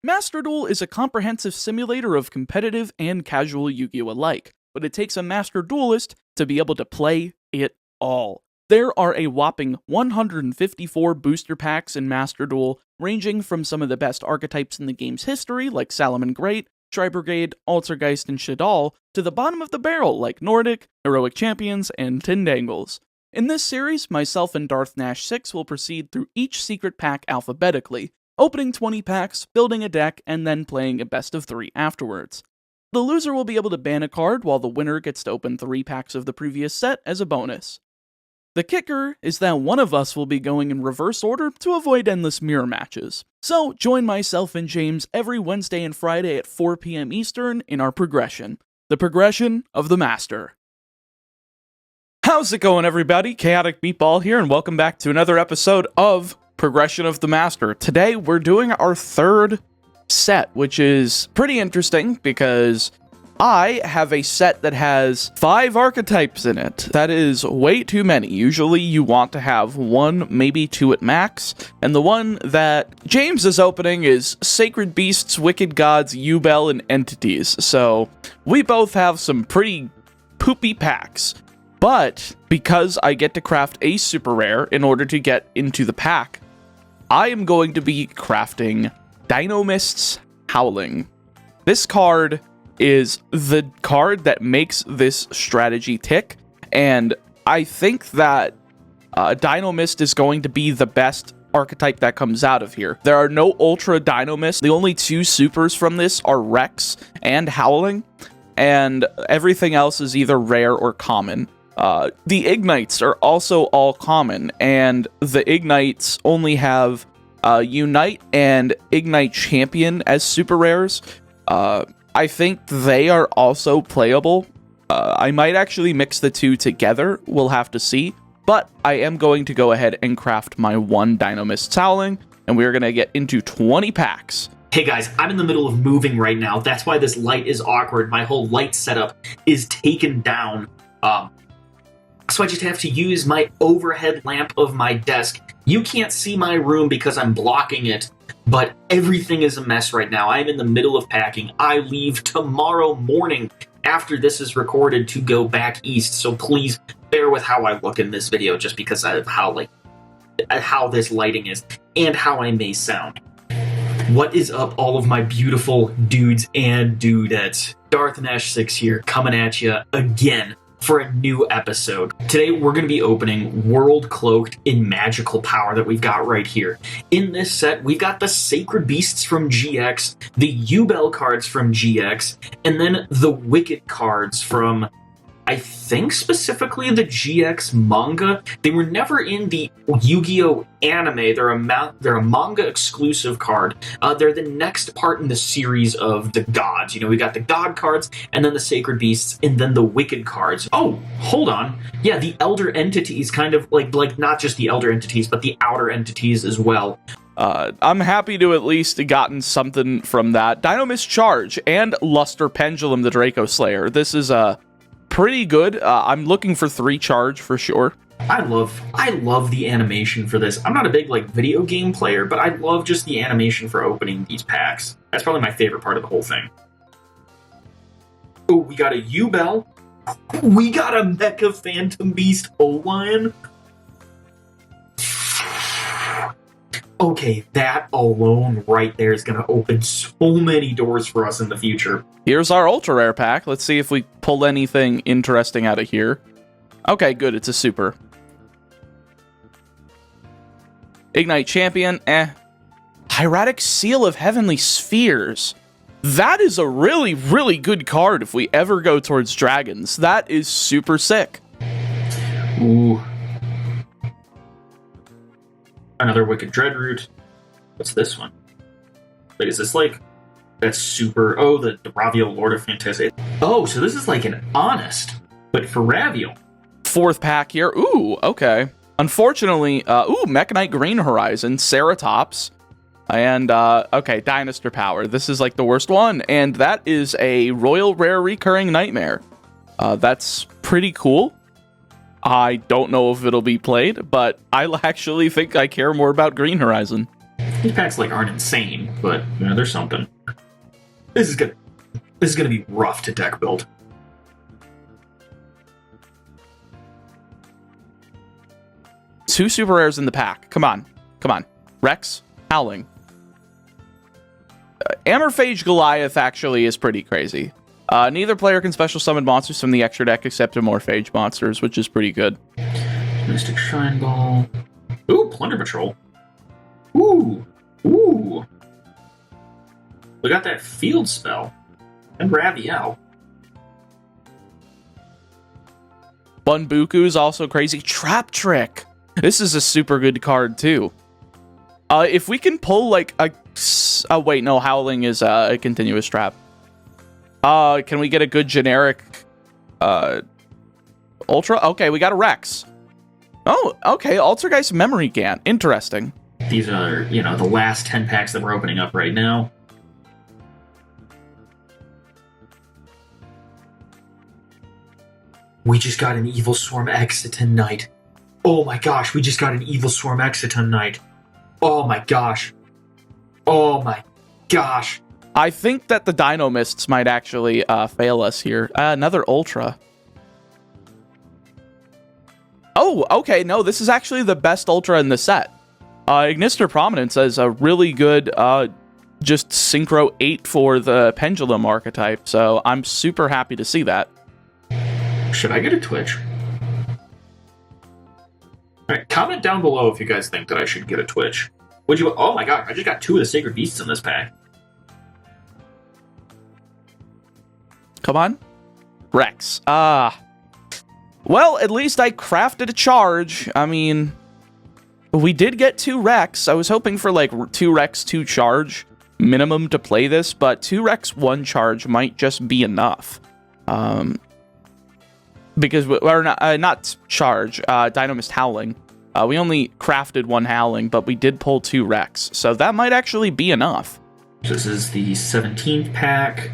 Master Duel is a comprehensive simulator of competitive and casual Yu-Gi-Oh! Alike, but it takes a Master Duelist to be able to play it all. There are a whopping 154 booster packs in Master Duel, ranging from some of the best archetypes in the game's history, like Salaman Great, Tri-Brigade, Altergeist, and Shadal, to the bottom of the barrel, like Nordic, Heroic Champions, and Tindangles. In this series, myself and Darth Nash 6 will proceed through each secret pack alphabetically, opening 20 packs, building a deck, and then playing a best of 3 afterwards. The loser will be able to ban a card, while the winner gets to open 3 packs of the previous set as a bonus. The kicker is that one of us will be going in reverse order to avoid endless mirror matches. So join myself and James every Wednesday and Friday at 4 PM Eastern in our progression. The progression of the Master. How's it going, everybody? Chaotic Meatball here, and welcome back to another episode of Progression of the Master. Today, we're doing our third set, which is pretty interesting because I have a set that has 5 archetypes in it. That is way too many. Usually you want to have 1, maybe 2 at max, and the one that James is opening is Sacred Beasts, Wicked Gods, Ubel, and Entities. So we both have some pretty poopy packs. But because I get to craft a super rare in order to get into the pack, I am going to be crafting Dynomist's Howling. This card is the card that makes this strategy tick, and I think that Dynomist is going to be the best archetype that comes out of here. There are no Ultra Dynomists. The only 2 supers from this are Rex and Howling, and everything else is either rare or common. The Ignites are also all common, and the Ignites only have Unite and Ignite Champion as super rares. I think they are also playable. I might actually mix the 2 together, we'll have to see, but I am going to go ahead and craft my 1 Dynomist Howling, and we're going to get into 20 packs. Hey guys, I'm in the middle of moving right now. That's why this light is awkward. My whole light setup is taken down. So I just have to use my overhead lamp of my desk. You can't see my room because I'm blocking it, but everything is a mess right now. I'm in the middle of packing. I leave tomorrow morning after this is recorded to go back east, so please bear with how I look in this video just because of how this lighting is and how I may sound. What is up, all of my beautiful dudes and dudettes? Darth Nash 6 here, coming at you again for a new episode. Today we're going to be opening World Cloaked in Magical Power that we've got right here. In this set, we've got the Sacred Beasts from GX, the Ubel cards from GX, and then the Wicked cards from, I think, specifically the GX manga. They were never in the Yu-Gi-Oh! Anime. They're a manga exclusive card. They're the next part in the series of the gods. You know, we got the god cards, and then the Sacred Beasts, and then the Wicked cards. Oh, hold on. Yeah, the Elder Entities, kind of like not just the Elder Entities, but the Outer Entities as well. I'm happy to at least have gotten something from that. Dynomist Charge and Luster Pendulum, the Draco Slayer. This is pretty good. I'm looking for 3 charge for sure. I love the animation for this. I'm not a big video game player, but I love just the animation for opening these packs. That's probably my favorite part of the whole thing. Oh, we got a Ubel. We got a Mecha Phantom Beast O-Lion. Okay, that alone right there is going to open so many doors for us in the future. Here's our ultra rare pack. Let's see if we pull anything interesting out of here. Okay, good. It's a super. Ignite Champion, Hieratic Seal of Heavenly Spheres. That is a really, really good card if we ever go towards dragons. That is super sick. Ooh. Another Wicked Dreadroot. What's this one? Wait, is this that's super... Oh, the Ravio Lord of Fantasy. Oh, so this is like an Honest, but for Ravio. 4th pack here. Ooh, okay. Unfortunately, Mekhanite Green Horizon, Ceratops, and, okay, Dinosaur Power. This is like the worst one, and that is a Royal Rare Recurring Nightmare. That's pretty cool. I don't know if it'll be played, but I actually think I care more about Green Horizon. These packs like aren't insane, but you know, there's something. This is gonna be rough to deck build. Two super rares in the pack. Come on. Rex, Howling. Amorphage Goliath actually is pretty crazy. Neither player can special summon monsters from the extra deck except Amorphage monsters, which is pretty good. Mystic Shrine Ball. Ooh, Plunder Patrol. Ooh. We got that field spell. And Raviel. Bunbuku is also crazy. Trap Trick. This is a super good card, too. If we can pull, like, a... Oh, wait, no. Howling is a continuous trap. Can we get a good generic... Ultra? Okay, we got a Rex. Oh, okay. Altergeist Memory Gant. Interesting. These are, you know, the last 10 packs that we're opening up right now. We just got an Evilswarm Exiton Knight. Oh my gosh, we just got an Evilswarm Exiton Knight. Oh my gosh. I think that the Dynomists might actually fail us here. Another Ultra. Oh, okay, no, this is actually the best Ultra in the set. Ignister Prominence is a really good just Synchro 8 for the Pendulum archetype, so I'm super happy to see that. Should I get a Twitch? Alright, comment down below if you guys think that I should get a Twitch. Would you? Oh my god, I just got 2 of the Sacred Beasts in this pack. Come on. Rex. Well, at least I crafted a charge. I mean, we did get 2 Rex. I was hoping for like 2 Rex, 2 charge minimum to play this, but 2 Rex, 1 charge might just be enough. Because we're not charge, Dynomist Howling. We only crafted 1 Howling, but we did pull 2 Rex, so that might actually be enough. This is the 17th pack.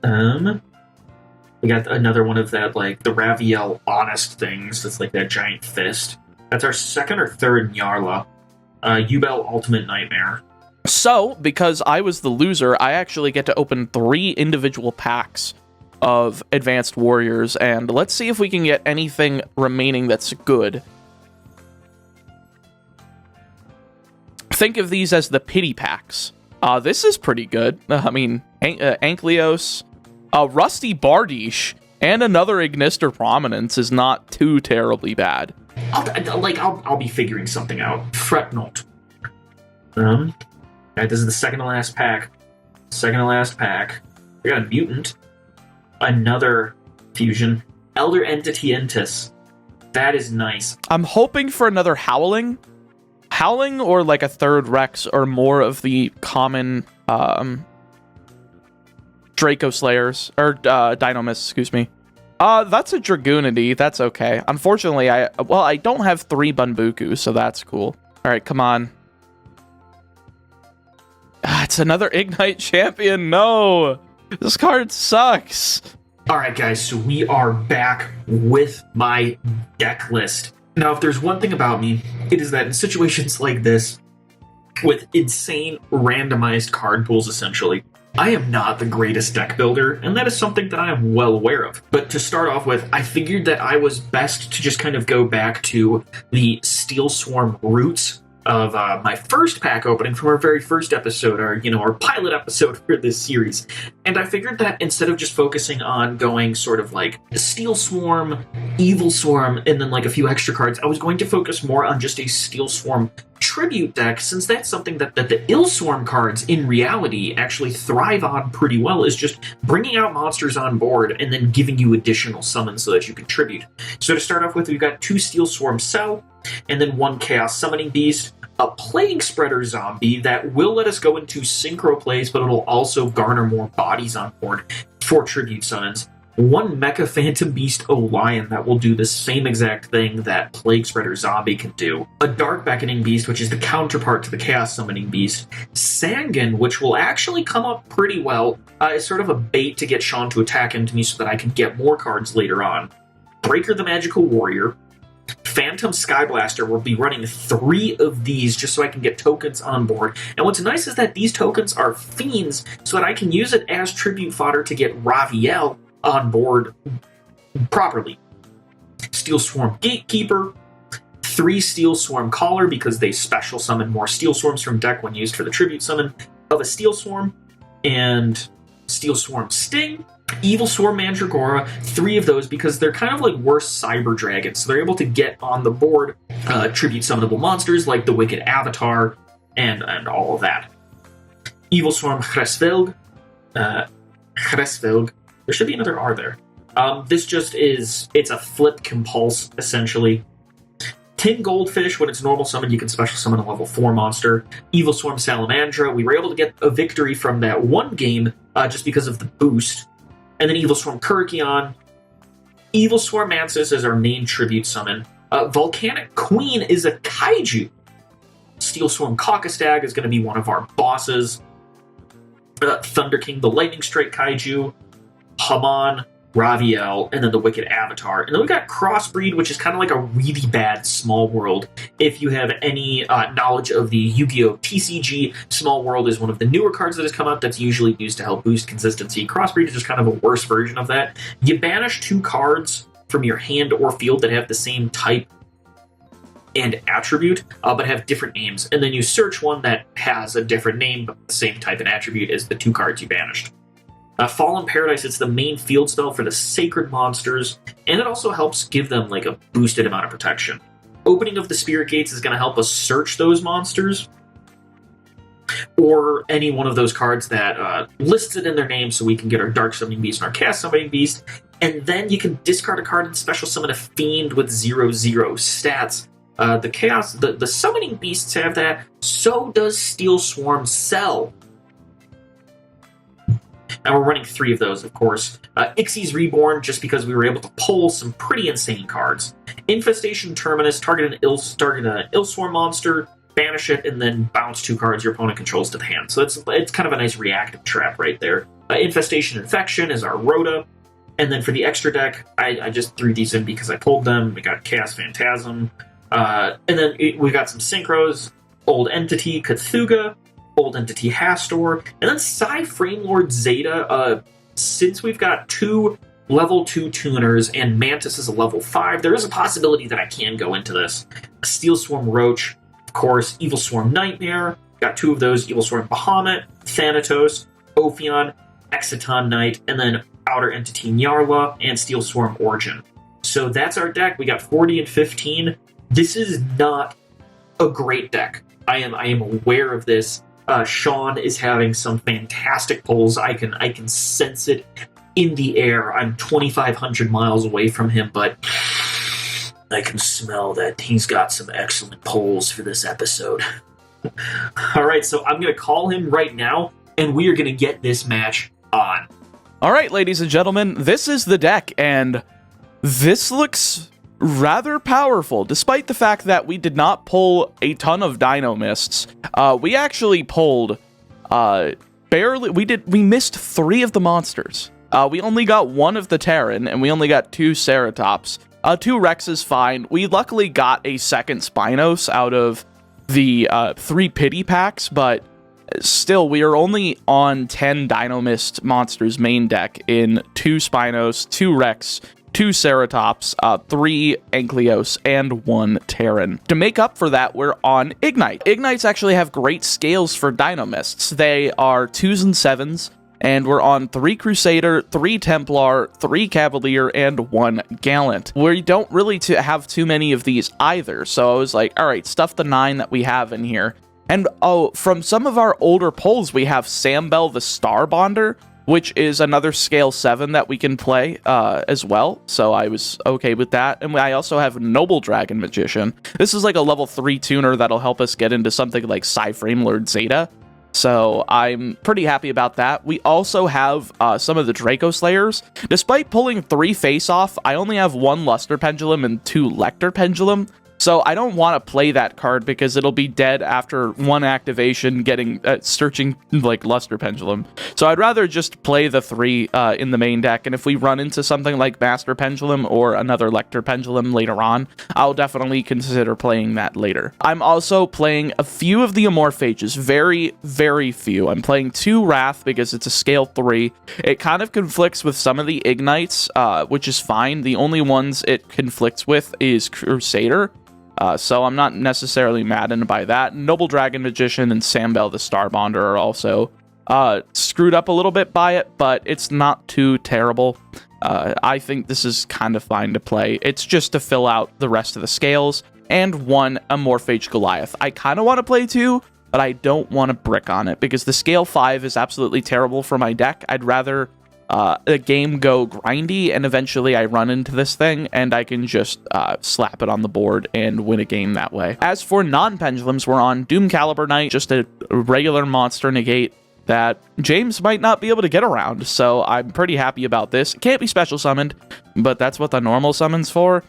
We got another one of that, like, the Raviel Honest things. That's like that giant fist. That's our 2nd or 3rd Nyarla. Ubel Ultimate Nightmare. So, because I was the loser, I actually get to open 3 individual packs of Advanced Warriors, and let's see if we can get anything remaining that's good. Think of these as the pity packs. This is pretty good. I mean, Ankleos, Rusty Bardiche, and another Ignister Prominence is not too terribly bad. I'll be figuring something out. Fret not. Alright, this is the 2nd to last pack. We got a Mutant. Another fusion. Elder Entity Entis. That is nice. I'm hoping for another Howling. Howling or like a 3rd Rex or more of the common Draco Slayers. Or Dynomists, excuse me. That's a Dragoonity. That's okay. Unfortunately, I don't have 3 Bunbuku, so that's cool. Alright, come on. It's another Ignite Champion. No! This card sucks. Alright guys, so we are back with my deck list. Now, if there's one thing about me, it is that in situations like this, with insane randomized card pools essentially, I am not the greatest deck builder, and that is something that I am well aware of. But to start off with, I figured that I was best to just kind of go back to the Steel Swarm roots of my first pack opening from our very first episode, our pilot episode for this series. And I figured that instead of just focusing on going sort of like Steel Swarm, Evilswarm, and then like a few extra cards, I was going to focus more on just a Steel Swarm tribute deck, since that's something that the Evilswarm cards in reality actually thrive on pretty well, is just bringing out monsters on board and then giving you additional summons so that you can tribute. So to start off with, we've got 2 Steel Swarm Cell, and then 1 Chaos Summoning Beast, a Plague Spreader Zombie that will let us go into synchro plays, but it'll also garner more bodies on board for tribute summons. 1 Mecha Phantom Beast Lion that will do the same exact thing that Plague Spreader Zombie can do. A Dark Beckoning Beast, which is the counterpart to the Chaos Summoning Beast. Sangan, which will actually come up pretty well, is sort of a bait to get Sean to attack into me so that I can get more cards later on. Breaker the Magical Warrior. Phantom Skyblaster will be running 3 of these just so I can get tokens on board. And what's nice is that these tokens are fiends, so that I can use it as tribute fodder to get Raviel on board properly. Steel Swarm Gatekeeper, 3 Steel Swarm Caller because they special summon more Steel Swarms from deck when used for the tribute summon of a Steel Swarm, and Steel Swarm Sting, Evilswarm Mandragora, 3 of those because they're kind of like worse Cyber Dragons, so they're able to get on the board tribute summonable monsters like the Wicked Avatar and all of that. Evilswarm Hresvelg, there should be another R there. This just is, it's a flip compulse, essentially. Tin Goldfish, when it's normal summon, you can special summon a level 4 monster. Evilswarm Salamandra, we were able to get a victory from that one game just because of the boost. And then Evilswarm Kurkion. Evilswarm Mantis is our main tribute summon. Volcanic Queen is a kaiju. Steel Swarm Caucustag is going to be one of our bosses. Thunder King, the Lightning Strike kaiju. Haman, Raviel, and then the Wicked Avatar. And then we got Crossbreed, which is kind of like a really bad Small World. If you have any knowledge of the Yu-Gi-Oh! TCG, Small World is one of the newer cards that has come out that's usually used to help boost consistency. Crossbreed is just kind of a worse version of that. You banish 2 cards from your hand or field that have the same type and attribute, but have different names. And then you search one that has a different name, but the same type and attribute as the 2 cards you banished. Fallen Paradise, it's the main field spell for the sacred monsters, and it also helps give them like a boosted amount of protection. Opening of the Spirit Gates is going to help us search those monsters, or any one of those cards that lists it in their name so we can get our Dark Summoning Beast and our Cast Summoning Beast, and then you can discard a card and special summon a Fiend with 0/0 stats. The Summoning Beasts have that, so does Steel Swarm Cell. And we're running 3 of those, of course. Ixie's Reborn, just because we were able to pull some pretty insane cards. Infestation Terminus, target an Evilswarm monster, banish it, and then bounce 2 cards your opponent controls to the hand. So it's kind of a nice reactive trap right there. Infestation Infection is our Rhoda. And then for the extra deck, I just threw these in because I pulled them. We got Chaos Phantasm. And then we got some Synchros, Old Entity, Cthulhu, Old Entity Hastor, and then Psy Framelord Zeta. Since we've got 2 level 2 tuners and Mantis is a level 5, there is a possibility that I can go into this. Steel Swarm Roach, of course, Evil Swarm Nightmare, got 2 of those, Evil Swarm Bahamut, Thanatos, Ophion, Exciton Knight, and then Outer Entity Nyarla, and Steel Swarm Origin. So that's our deck. We got 40 and 15. This is not a great deck. I am aware of this. Sean is having some fantastic pulls. I can sense it in the air. I'm 2,500 miles away from him, but I can smell that he's got some excellent pulls for this episode. All right, so I'm going to call him right now, and we are going to get this match on. All right, ladies and gentlemen, this is the deck, and this looks rather powerful, despite the fact that we did not pull a ton of Dynomists. We actually pulled barely. We missed 3 of the monsters. We only got 1 of the Terran, and we only got 2 Ceratops. 2 Rex is fine. We luckily got a second Spinos out of the 3 pity packs, but still, we are only on 10 Dynomist monsters main deck in 2 Spinos, 2 Rex, 2 Ceratops, 3 Ankylos, and 1 Terran. To make up for that, we're on Ignite. Ignites actually have great scales for Dynomists. They are 2s and 7s, and we're on 3 Crusader, 3 Templar, 3 Cavalier, and 1 Gallant. We don't really have too many of these either, so I was like, alright, stuff the 9 that we have in here. And from some of our older pulls, we have Sambel the Starbonder, which is another scale 7 that we can play as well, so I was okay with that. And I also have Noble Dragon Magician. This is like a level 3 tuner that'll help us get into something like Psy Framelord Zeta, so I'm pretty happy about that. We also have some of the Draco Slayers. Despite pulling 3 Face-Off, I only have 1 Luster Pendulum and 2 Lecter Pendulum, So I don't want to play that card because it'll be dead after one activation getting searching like Luster Pendulum. So I'd rather just play the 3 in the main deck, and if we run into something like Master Pendulum or another Lector Pendulum later on, I'll definitely consider playing that later. I'm also playing a few of the Amorphages, very, very few. I'm playing 2 Wrath because it's a scale 3. It kind of conflicts with some of the Ignites, which is fine. The only ones it conflicts with is Crusader. So I'm not necessarily maddened by that. Noble Dragon Magician and Sambel the Starbonder are also screwed up a little bit by it, but it's not too terrible. I think this is kind of fine to play. It's just to fill out the rest of the scales, and 1 Amorphage Goliath. I kind of want to play 2, but I don't want to brick on it, because the scale 5 is absolutely terrible for my deck. I'd rather the game go grindy, and eventually I run into this thing, and I can just slap it on the board and win a game that way. As for non-pendulums, we're on Doom Caliber Knight, just a regular monster negate that James might not be able to get around, so I'm pretty happy about this. It can't be special summoned, but that's what the normal summon's for.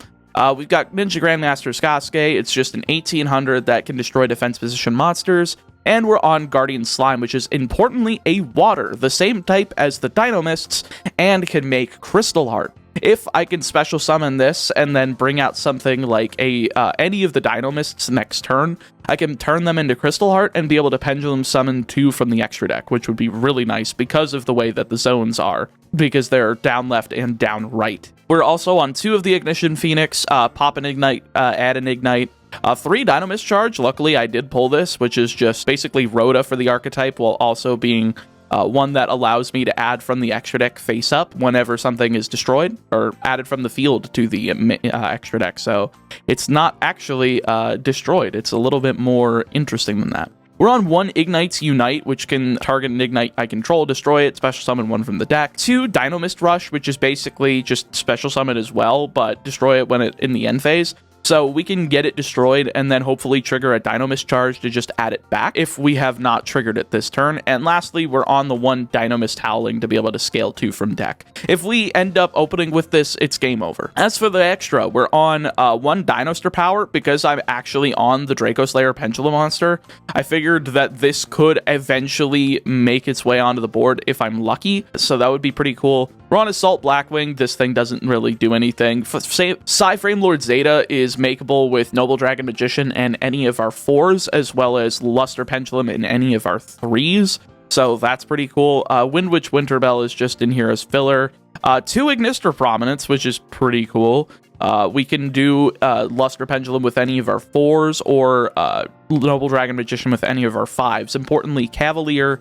We've got Ninja Grandmaster Sasuke. It's just an 1800 that can destroy defense position monsters. And we're on Guardian Slime, which is importantly a water, the same type as the Dynomists, and can make Crystal Heart. If I can special summon this and then bring out something like any of the Dynomists next turn, I can turn them into Crystal Heart and be able to pendulum summon 2 from the extra deck, which would be really nice because of the way that the zones are, because they're down left and down right. We're also on 2 of the Ignition Phoenix, pop an Ignite, add an Ignite. 3 Dynomist Charge. Luckily, I did pull this, which is just basically Rhoda for the archetype, while also being one that allows me to add from the extra deck face up whenever something is destroyed, or added from the field to the extra deck. So it's not actually destroyed. It's a little bit more interesting than that. We're on 1 Ignites Unite, which can target an Ignite I control, destroy it, special summon 1 from the deck. 2 Dynomist Rush, which is basically just special summon as well, but destroy it when it in the end phase. So we can get it destroyed and then hopefully trigger a Dynomist charge to just add it back if we have not triggered it this turn. And lastly, we're on the 1 Dynomist Howling to be able to scale 2 from deck. If we end up opening with this, it's game over. As for the extra, we're on 1 Dinoster Power because I'm actually on the Draco Slayer Pendulum monster. I figured that this could eventually make its way onto the board if I'm lucky, so that would be pretty cool. We're on Assault Blackwing. This thing doesn't really do anything. Psy-Frame Lord Zeta is makeable with Noble Dragon Magician and any of our 4s, as well as Luster Pendulum and any of our 3s. So that's pretty cool. Wind Witch Winterbell is just in here as filler. 2 Ignister Prominence, which is pretty cool. We can do Luster Pendulum with any of our 4s, or Noble Dragon Magician with any of our 5s. Importantly, Cavalier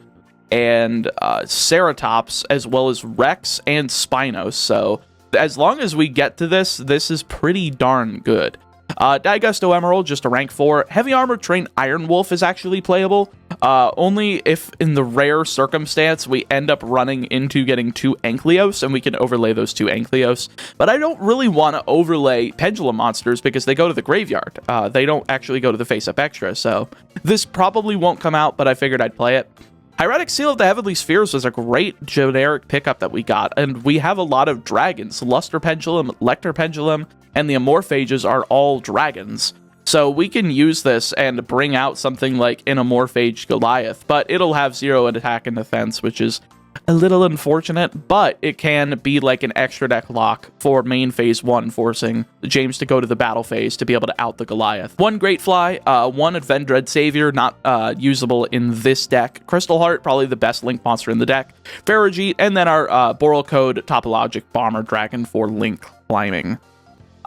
and Ceratops, as well as Rex and Spinos. So as long as we get to this is pretty darn good. Daigusto Emerald, just a rank 4. Heavy Armor Trained Iron Wolf is actually playable, only if in the rare circumstance we end up running into getting 2 Ankleos, and we can overlay those 2 Ankleos. But I don't really want to overlay Pendulum monsters because they go to the graveyard. They don't actually go to the face-up extra, so this probably won't come out, but I figured I'd play it. Hieratic Seal of the Heavenly Spheres was a great generic pickup that we got, and we have a lot of dragons. Luster Pendulum, Lector Pendulum, and the Amorphages are all dragons. So we can use this and bring out something like an Amorphage Goliath, but it'll have 0 attack and defense, which is a little unfortunate, but it can be like an extra deck lock for main phase 1, forcing James to go to the battle phase to be able to out the Goliath. 1 Great Fly, 1 Avendread Savior, not usable in this deck. Crystal Heart, probably the best Link monster in the deck. Farrajeet, and then our Boral Code Topologic Bomber Dragon for Link climbing.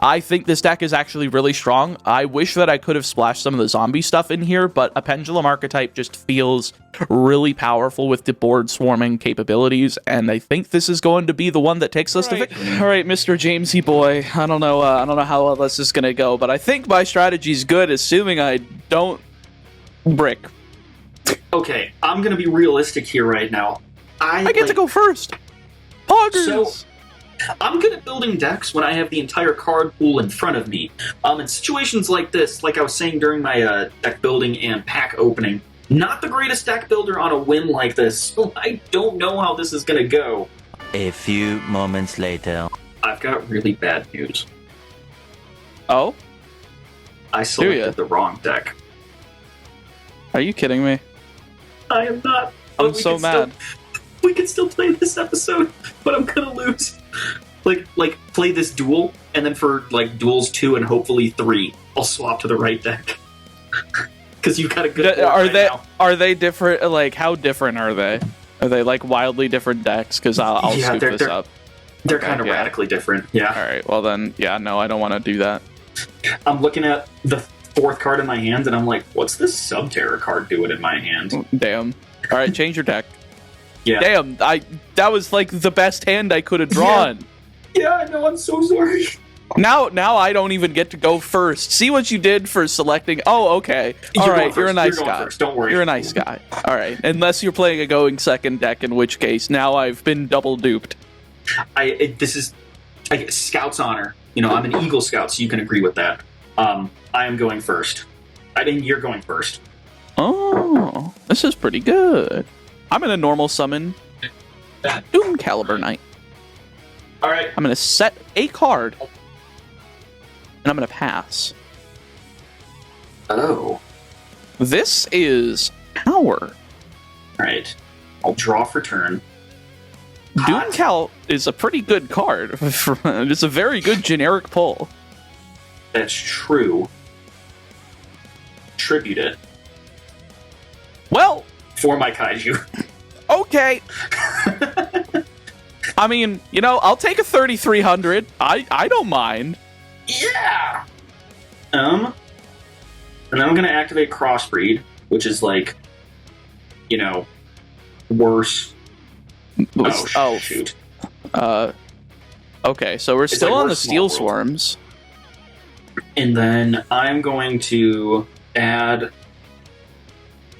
I think this deck is actually really strong. I wish that I could have splashed some of the zombie stuff in here, but a Pendulum archetype just feels really powerful with the board swarming capabilities, and I think this is going to be the one that takes us to victory. All right, Mr. Jamesy boy, I don't know how well this is going to go, but I think my strategy's good, assuming I don't brick. Okay, I'm going to be realistic here right now. I get to go first. Poggers! So, I'm good at building decks when I have the entire card pool in front of me. In situations like this, like I was saying during my deck building and pack opening, not the greatest deck builder on a whim like this, so I don't know how this is going to go. A few moments later. I've got really bad news. Oh? I selected the wrong deck. Are you kidding me? I am not. I'm so mad. We can still play this episode, but I'm gonna lose. Like play this duel, and then for like duels 2 and hopefully 3, I'll swap to the right deck. Because you've got a good. Are they different? Like, how different are they? Are they like wildly different decks? Because I'll scoop this up. They're kind of radically different. Yeah. All right. Well then, yeah. No, I don't want to do that. I'm looking at the 4th card in my hand, and I'm like, what's this Subterror card doing in my hand? Damn. All right, change your deck. Yeah. Damn. That was like the best hand I could have drawn. Yeah, I know. I'm so sorry. Now I don't even get to go first. See what you did for selecting. Oh, okay. All right, you're a nice guy. First. Don't worry. You're a nice guy. All right. Unless you're playing a going second deck, in which case now I've been double duped. This is Scout's honor. You know, I'm an Eagle Scout, so you can agree with that. I am going first. I think you're going first. Oh, this is pretty good. I'm gonna normal summon Doom Caliber Knight. All right. I'm gonna set a card, and I'm gonna pass. Oh. This is power. All right. I'll draw for turn. Doom Cal is a pretty good card. It's a very good generic pull. That's true. Tribute it. Well, for my kaiju. Okay. I mean, you know, I'll take a 3,300. I don't mind. Yeah. And then I'm gonna activate Crossbreed, which is like, you know, worse. Shoot. Okay, so we're still on the Steel Swarms. And then I'm going to add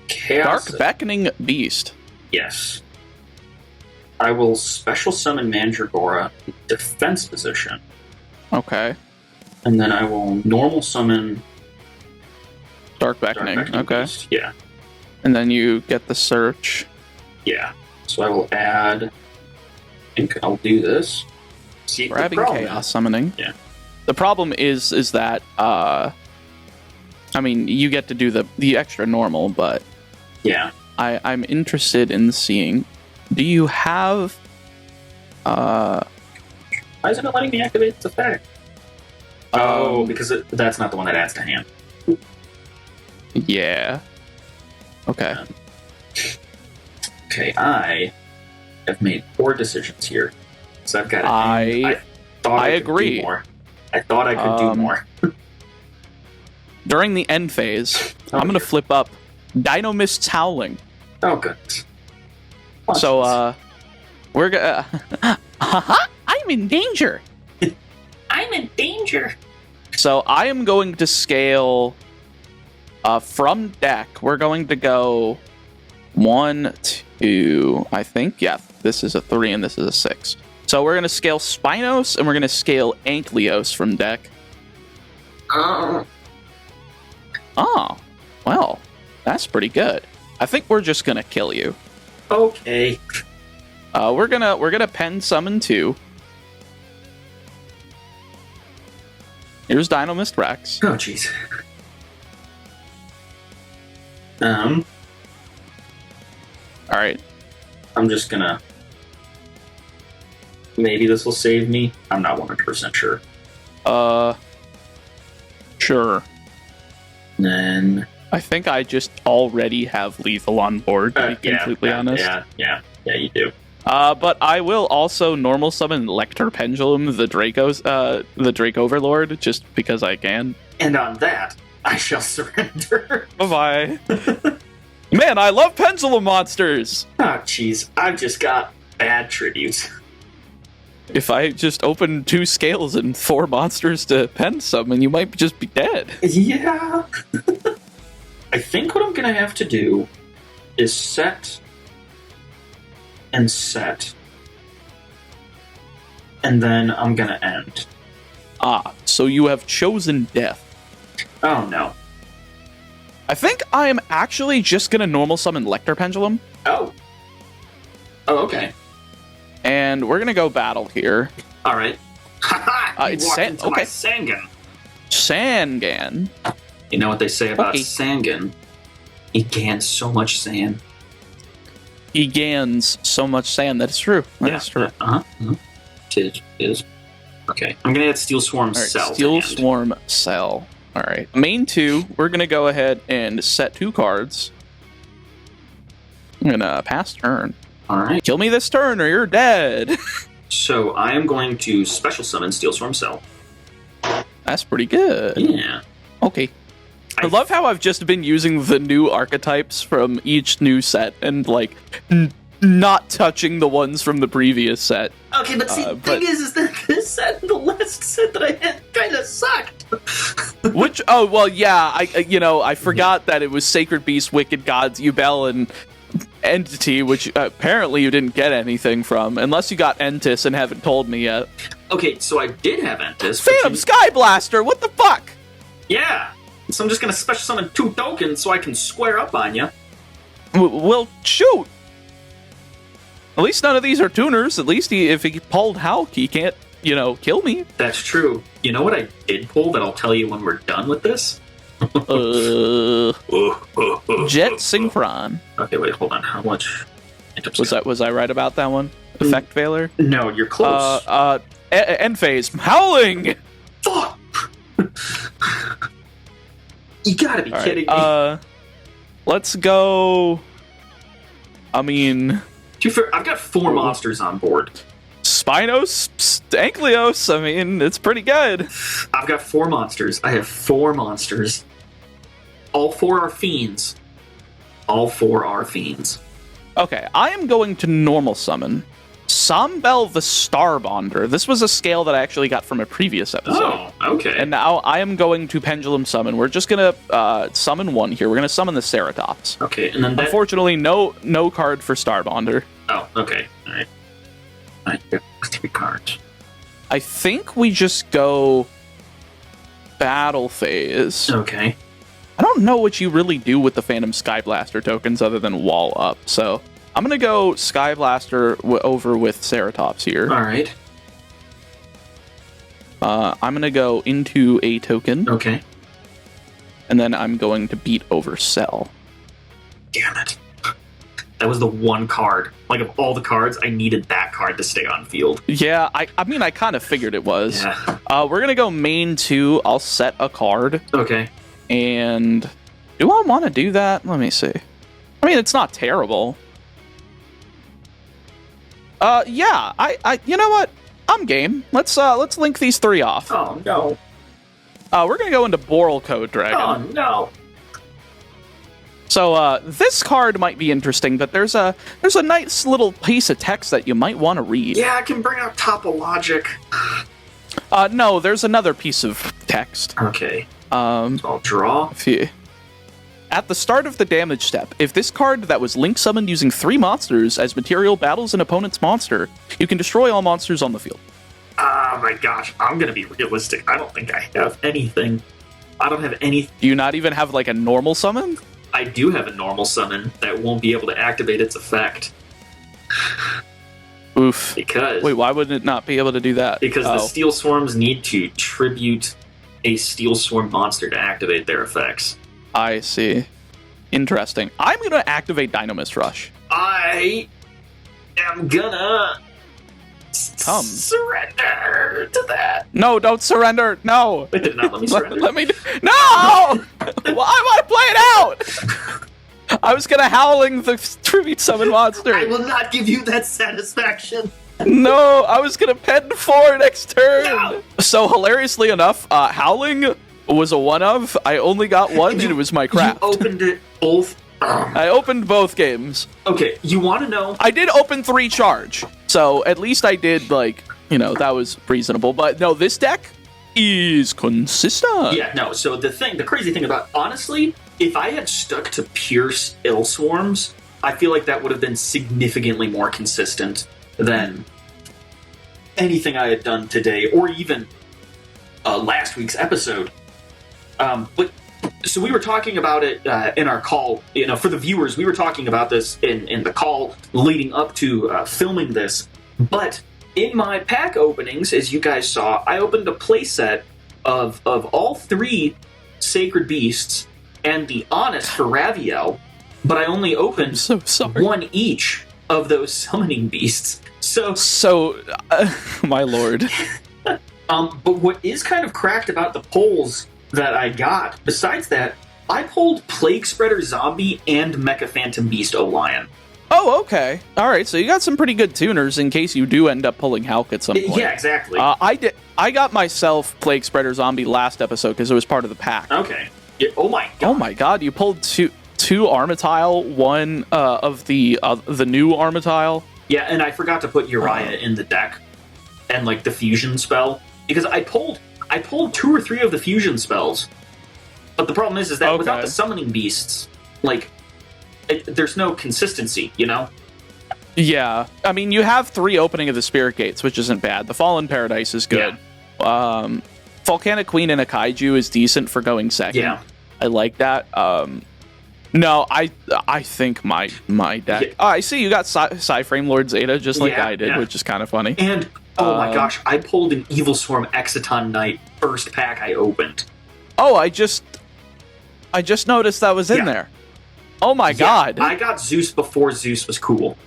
Chaos. Dark Beckoning Beast. Yes. I will special summon Mandragora in defense position. Okay. And then I will normal summon Dark Beckoning. Okay. Beast. Yeah. And then you get the search. Yeah. So I will add. I think I'll do this. See, grabbing Chaos Summoning. Yeah. The problem is that I mean, you get to do the extra normal, but yeah, I'm interested in seeing. Do you have? Why isn't it letting me activate its effect? Oh, because that's not the one that adds to hand. Yeah. Okay. Okay, I have made poor decisions here. So I've got. I agree. I thought I could do more. During the end phase, I'm going to flip up Dynomist's Howling. Oh, goodness. So, we're going to... I'm in danger! I'm in danger! So, I am going to scale from deck. We're going to go 1, 2, I think. Yeah, this is a 3 and this is a 6. So we're going to scale Spinos, and we're going to scale Ankleos from deck. Oh, well, that's pretty good. I think we're just going to kill you. Okay. We're gonna pen summon 2. Here's Dynomist Rex. Oh, jeez. All right. I'm just gonna... Maybe this will save me. I'm not 100% sure. Sure. Then... I think I just already have lethal on board, to be completely honest. Yeah, you do. But I will also normal summon Lecter Pendulum, the Drake Overlord, just because I can. And on that, I shall surrender. Bye-bye. Man, I love pendulum monsters! Oh, jeez. I've just got bad tributes. If I just open 2 scales and 4 monsters to pen summon, you might just be dead. Yeah. I think what I'm going to have to do is set and set. And then I'm going to end. Ah, so you have chosen death. Oh, no. I think I am actually just going to normal summon Lecter Pendulum. Oh. Oh, okay. And we're going to go battle here. All right. It's my Sangan. Sangan. You know what they say about Okay. Sangan? He gans so much sand. He gans so much sand. That is true. That's true. Uh-huh. It is. Okay. I'm going to add Steel Swarm All right, Cell. Steel Swarm Cell. All right. Main 2, we're going to go ahead and set 2 cards. I'm going to pass turn. All right. Kill me this turn or you're dead. So I am going to special summon Steel Swarm Cell. That's pretty good. Yeah. Okay. I love how I've just been using the new archetypes from each new set and, like, not touching the ones from the previous set. Okay, but see, the thing is that this set and the last set that I had kind of sucked. Which, oh, well, yeah, I forgot that it was Sacred Beast, Wicked Gods, Ubel, and Entity, which apparently you didn't get anything from, unless you got Entis and haven't told me yet. Okay, so I did have Entis. Phantom Sky Blaster, what the fuck? Yeah, so I'm just going to special summon 2 tokens so I can square up on you. Well, shoot! At least none of these are tuners. At least if he pulled Hulk, he can't, kill me. That's true. You know what I did pull that I'll tell you when we're done with this? Jet Synchron. Okay, wait, hold on. How much? Was I right about that one? Effect Veiler? No, you're close. End phase. Howling! Fuck! You gotta be kidding me. Let's go. I mean, I've got 4 monsters on board. Spinos, Ankleos. I mean, it's pretty good. I've got 4 monsters. I have 4 monsters. All 4 are fiends. All 4 are fiends. Okay, I am going to normal summon Sambel the Starbonder. This was a scale that I actually got from a previous episode. Oh, okay. And now I am going to Pendulum Summon. We're just going to summon 1 here. We're going to summon the Ceratops. Okay, and then that... Unfortunately, no card for Starbonder. Oh, okay. All right. I got 3 cards. I think we just go battle phase. Okay. I don't know what you really do with the Phantom Sky Blaster tokens other than wall up, so I'm going to go Sky Blaster over with Ceratops here. All right. I'm going to go into a token. Okay. And then I'm going to beat over Cell. Damn it. That was the one card. Like, of all the cards, I needed that card to stay on field. Yeah, I mean, I kind of figured it was. Yeah. We're going to go main 2. I'll set a card. Okay. And do I want to do that? Let me see. I mean, it's not terrible. Yeah, I you know what? I'm game. Let's link these 3 off. Oh, no. We're going to go into Boral Code Dragon. Oh, no. So, this card might be interesting, but there's a nice little piece of text that you might want to read. Yeah, I can bring out Topologic. No, there's another piece of text. Okay. So I'll draw. At the start of the damage step, if this card that was link summoned using 3 monsters as material battles an opponent's monster, you can destroy all monsters on the field. Oh my gosh, I'm gonna be realistic. I don't think I have anything. I don't have any. Do you not even have like a normal summon? I do have a normal summon that won't be able to activate its effect. Oof. Because... Wait, why would it not be able to do that? Because the Steel Swarms need to tribute a Steel Swarm monster to activate their effects. I see. Interesting. I'm going to activate Dynomist Rush. I am gonna surrender to that. No, don't surrender. No. It did not let me surrender. Let me... No! Well, I want to play it out! I was going to Howling the Tribute Summon monster. I will not give you that satisfaction. No, I was going to pen 4 next turn. No. So, hilariously enough, Howling was a one of. I only got one, and it was my craft. You opened it both. I opened both games. Okay, you want to know? I did open 3 charge, so at least I did, like, that was reasonable. But no, this deck is consistent. Yeah, no, so the crazy thing about, honestly, if I had stuck to pure Evilswarms, I feel like that would have been significantly more consistent than anything I had done today, or even last week's episode. But so we were talking about it in our call. For the viewers, we were talking about this in the call leading up to filming this. But in my pack openings, as you guys saw, I opened a playset of all 3 Sacred Beasts and the Honest for Raviel, but I only opened so sorry. one each of those summoning beasts. So, my lord. But what is kind of cracked about the pulls that I got, besides that, I pulled Plague Spreader Zombie and Mecha Phantom Beast Olion. Oh, okay. All right, so you got some pretty good tuners in case you do end up pulling Hulk at some point. Yeah, exactly. I got myself Plague Spreader Zombie last episode because it was part of the pack. Okay. Yeah, oh my god. Oh my god, you pulled two Armatile, one of the new Armatile. Yeah, and I forgot to put Uriah in the deck and like the fusion spell because I pulled 2 or 3 of the fusion spells. But the problem is that without the summoning beasts, like there's no consistency, you know? Yeah. I mean, you have 3 opening of the Spirit Gates, which isn't bad. The Fallen Paradise is good. Yeah. Volcanic Queen and a Kaiju is decent for going second. Yeah. I like that. No, I think my deck... Yeah. I see you got Psy-Frame Lord Zeta just like I did, which is kind of funny. And, oh my gosh, I pulled an Evilswarm Exciton Knight first pack I opened. Oh, I just noticed that was in there. Oh my god. I got Zeus before Zeus was cool.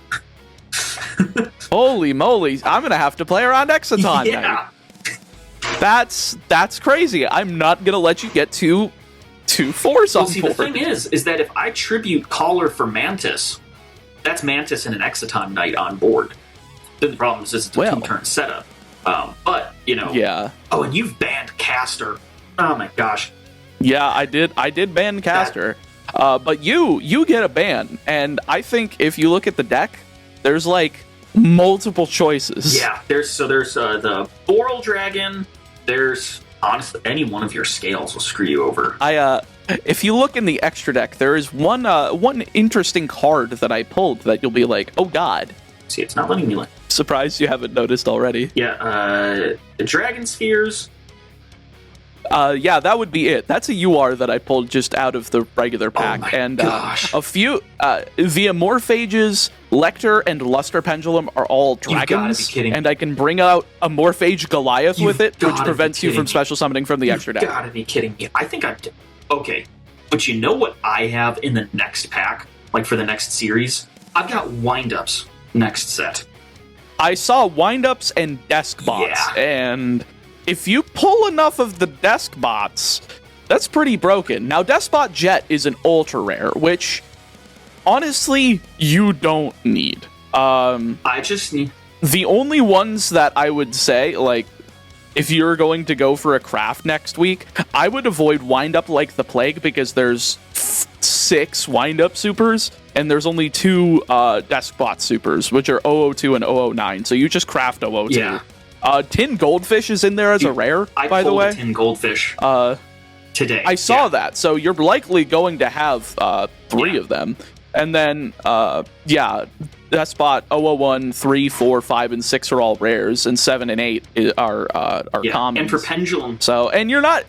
Holy moly, I'm going to have to play around Exciton Knight. That's crazy. I'm not going to let you get two fours on board. The thing is that if I tribute Caller for Mantis, that's Mantis and an Exciton Knight on board. Then the problem is it's a 2-turn setup. But, you know... Yeah. Oh, and you've banned Caster. Oh my gosh. Yeah, I did ban Caster. But you get a ban, and I think if you look at the deck, there's like multiple choices. Yeah, there's the Boral Dragon, there's... Honestly, any one of your scales will screw you over. If you look in the extra deck, there is one interesting card that I pulled that you'll be like, oh god. See, it's not letting me look. Surprised you haven't noticed already. Yeah, the Dragon Spheres. Yeah, that would be it. That's a UR that I pulled just out of the regular pack. Oh my gosh. A few, the Amorphages, Lecter, and Luster Pendulum are all dragons. You've gotta be kidding. And I can bring out a Morphage Goliath with it, which prevents you from special summoning from the extra deck. You gotta be kidding me. I think okay, but you know what I have in the next pack? Like for the next series? I've got Wind-Ups next set. I saw Wind-Ups and Desk Bots, and... if you pull enough of the Desk Bots, that's pretty broken. Now, Despot Jet is an ultra rare, which, honestly, you don't need. I just need... The only ones that I would say, like, if you're going to go for a craft next week, I would avoid Wind-Up like the plague, because there's 6 Wind-Up supers, and there's only 2 Desk Bot supers, which are 002 and 009, so you just craft 002. Yeah. Tin Goldfish is in there as a rare, by the way. I pulled a Tin Goldfish today. I saw that, so you're likely going to have 3 of them. And then, Despot 001, 3, 4, 5, and 6 are all rares, and 7 and 8 are commons. And for Pendulum. So, and you're not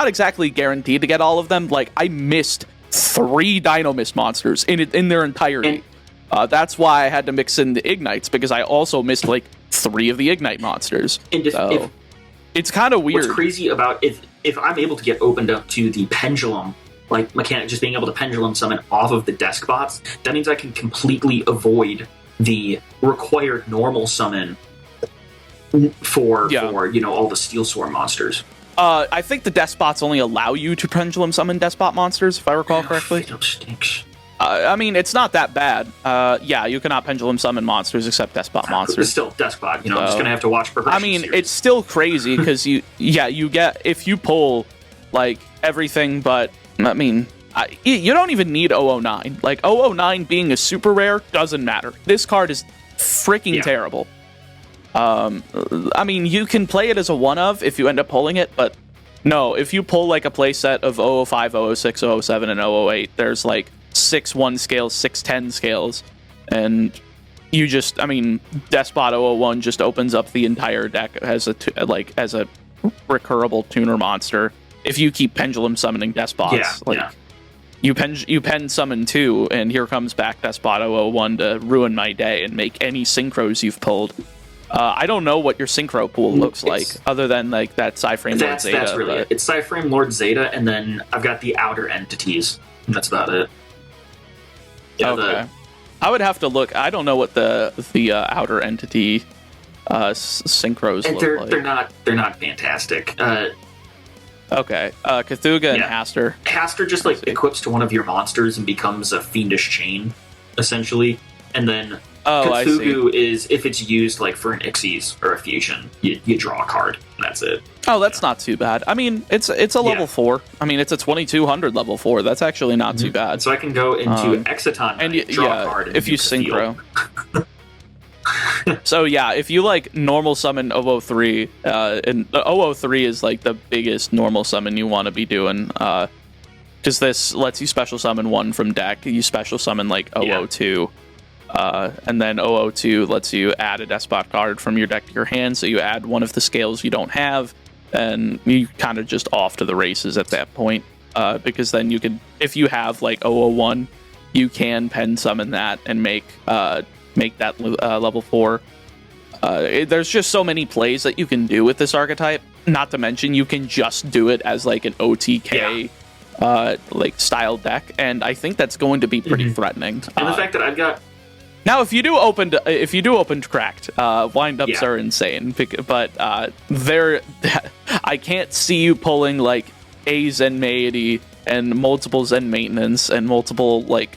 exactly guaranteed to get all of them. Like, I missed 3 Dynomist monsters in their entirety. That's why I had to mix in the Ignites, because I also missed, like, 3 of the Ignite monsters. And if it's kind of weird. What's crazy about if I'm able to get opened up to the Pendulum, like, mechanic, just being able to Pendulum summon off of the Desk Bots, that means I can completely avoid the required normal summon for all the Steel Swarm monsters. I think the Despots only allow you to Pendulum summon Despot monsters, if I recall correctly. It stinks. I mean, it's not that bad. You cannot Pendulum summon monsters except Despot monsters. It's still Despot, I'm just going to have to watch progression. I mean, series. it's still crazy, because you get, if you pull, like, everything but, I mean, you don't even need 009. Like, 009 being a super rare doesn't matter. This card is freaking terrible. I mean, you can play it as a one-of if you end up pulling it, but no, if you pull, like, a playset of 005, 006, 007, and 008, there's, like, 6-1 scales, 6-10 scales, and you just, I mean, Despot 001 just opens up the entire deck as a recurable tuner monster. If you keep Pendulum summoning Despots, you pen summon 2, and here comes back Despot 001 to ruin my day and make any synchros you've pulled I don't know what your synchro pool looks like, other than like that Psyframe Lord Zeta. That's really it. It's Psyframe Lord Zeta, and then I've got the outer entities. And that's about it. Yeah, okay. I would have to look. I don't know what the outer entity synchros and look like. They're not fantastic. Okay, Cthulhu and Haster. Haster just like equips to one of your monsters and becomes a fiendish chain, essentially. And then Cthulhu is, if it's used like for an Ixies or a fusion, you draw a card. And that's it. Oh, that's not too bad. I mean, it's a level 4. I mean, it's a 2200 level 4. That's actually not too bad. So I can go into Exciton and draw a card. And if you synchro. So yeah, if you like normal summon 003, and 003 is like the biggest normal summon you want to be doing, because this lets you special summon one from deck. You special summon like 002, and then 002 lets you add a Despot card from your deck to your hand. So you add one of the scales you don't have, and you kind of just off to the races at that point. Because then you can, if you have like 001, you can pen summon that and make that level 4. There's just so many plays that you can do with this archetype. Not to mention, you can just do it as like an OTK like style deck, and I think that's going to be pretty threatening. And the fact that I've got now, if you do open cracked, windups are insane. But I can't see you pulling like a Zen Meity and multiple Zen Maintenance and multiple like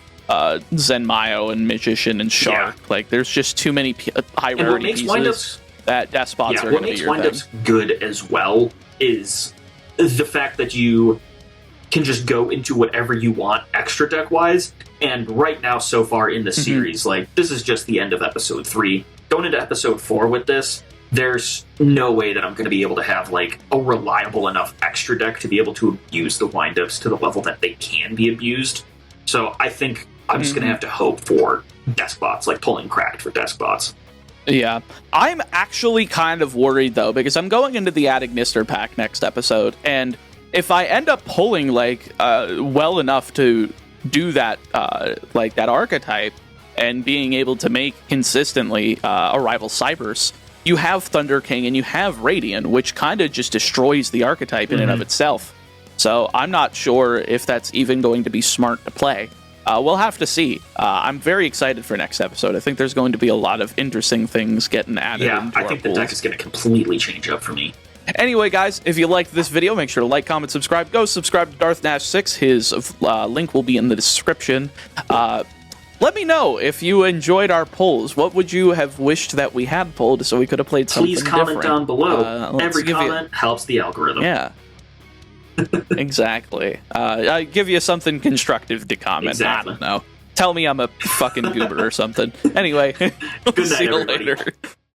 Zen Mayo and Magician and Shark. Yeah. Like, there's just too many high rarity pieces that Despots are going to be your thing. What makes windups good as well is the fact that you can just go into whatever you want extra deck wise. And right now, so far in the series, like, this is just the end of episode 3. Going into episode 4 with this, there's no way that I'm going to be able to have like a reliable enough extra deck to be able to abuse the windups to the level that they can be abused. So I think I'm just going to have to hope for Despots, like pulling cracked for Despots. Yeah. I'm actually kind of worried, though, because I'm going into the Adignister pack next episode, and if I end up pulling, like, well enough to do that, like, that archetype, and being able to make consistently a rival Cyberse, you have Thunder King and you have Radiant, which kind of just destroys the archetype in and of itself. So I'm not sure if that's even going to be smart to play. We'll have to see. I'm very excited for next episode. I think there's going to be a lot of interesting things getting added. Yeah, I think the deck is going to completely change up for me. Anyway, guys, if you liked this video, make sure to like, comment, subscribe. Go subscribe to Darth Nash 6. His link will be in the description. Let me know if you enjoyed our polls. What would you have wished that we had pulled so we could have played something different? Please comment down below. Every comment helps the algorithm. Yeah. Exactly. I give you something constructive to comment. Exactly. I don't know. Tell me I'm a fucking goober or something. Anyway, Good night, see you everybody. later.